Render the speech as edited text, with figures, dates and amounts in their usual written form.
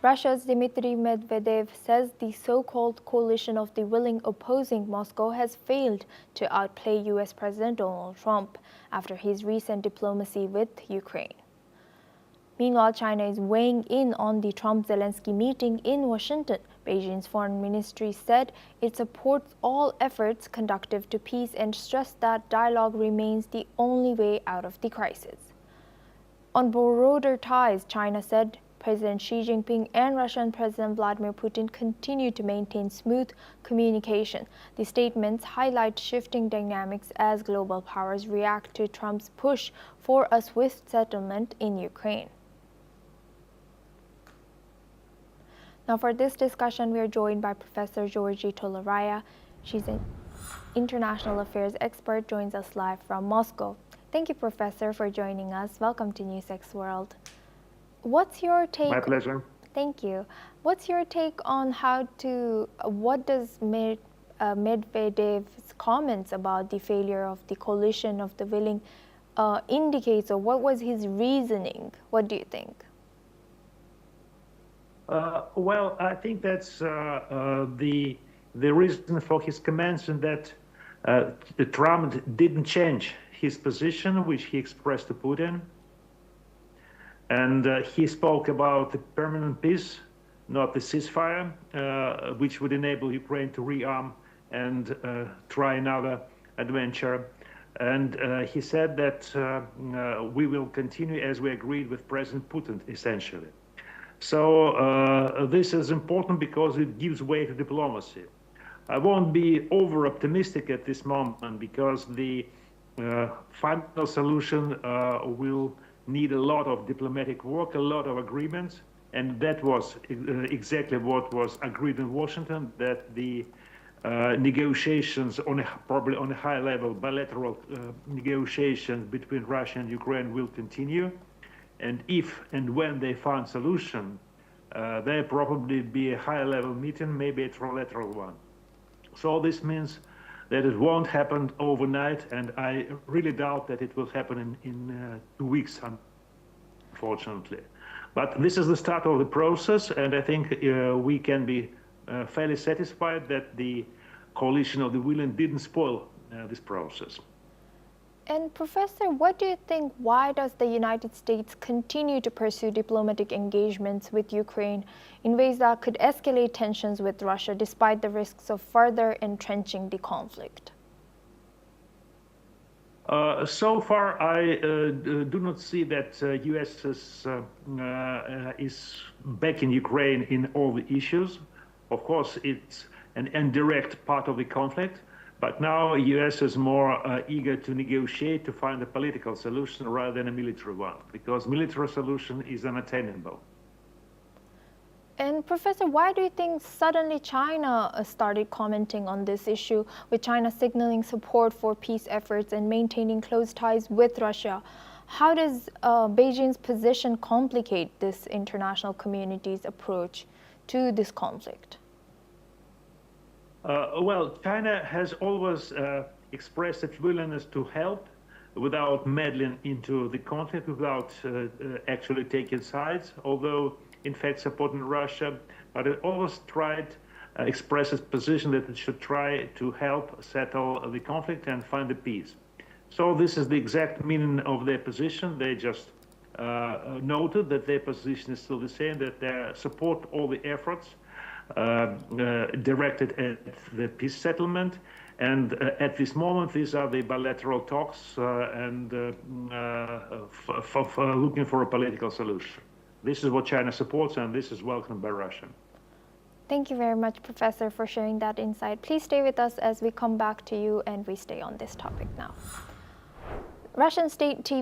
Russia's Dmitry Medvedev says the so-called coalition of the willing opposing Moscow has failed to outplay U.S. President Donald Trump after his recent diplomacy with Ukraine. Meanwhile, China is weighing in on the Trump-Zelensky meeting in Washington. Beijing's foreign ministry said it supports all efforts conducive to peace and stressed that dialogue remains the only way out of the crisis. On broader ties, China said President Xi Jinping and Russian President Vladimir Putin continue to maintain smooth communication. The statements highlight shifting dynamics as global powers react to Trump's push for a swift settlement in Ukraine. Now, for this discussion, we are joined by Professor Georgie Tolaraya. She's an international affairs expert, joins us live from Moscow. Thank you, Professor, for joining us. Welcome to NewsX World. What's your take? My pleasure. Thank you. What's your take on what does Medvedev's comments about the failure of the coalition of the willing indicates, or what was his reasoning? What do you think? Well, I think that's the reason for his comments, and that Trump didn't change his position, which he expressed to Putin. And he spoke about the permanent peace, not the ceasefire, which would enable Ukraine to rearm and try another adventure. And he said that we will continue as we agreed with President Putin, essentially. So this is important because it gives way to diplomacy. I won't be over-optimistic at this moment because the final solution will need a lot of diplomatic work, a lot of agreements, and that was exactly what was agreed in Washington, that the negotiations probably on a high level, bilateral negotiations between Russia and Ukraine will continue. And if and when they find solution, there probably be a high level meeting, maybe a trilateral one. So this means that it won't happen overnight, and I really doubt that it will happen in 2 weeks, unfortunately. But this is the start of the process, and I think we can be fairly satisfied that the coalition of the willing didn't spoil this process. And Professor, what do you think, why does the United States continue to pursue diplomatic engagements with Ukraine in ways that could escalate tensions with Russia despite the risks of further entrenching the conflict? So far, I do not see that U.S. is backing Ukraine in all the issues. Of course, it's an indirect part of the conflict. But now the U.S. is more eager to negotiate to find a political solution rather than a military one, because military solution is unattainable. And Professor, why do you think suddenly China started commenting on this issue, with China signaling support for peace efforts and maintaining close ties with Russia? How does Beijing's position complicate this international community's approach to this conflict? Well, China has always expressed its willingness to help without meddling into the conflict, without actually taking sides, although in fact supporting Russia. But it always expressed its position that it should try to help settle the conflict and find a peace. So this is the exact meaning of their position. They just noted that their position is still the same, that they support all the efforts directed at the peace settlement, and at this moment these are the bilateral talks and for looking for a political solution. This is what China supports, and this is welcomed by Russia. Thank you very much, Professor, for sharing that insight. Please stay with us as we come back to you and we stay on this topic now. Russian state TV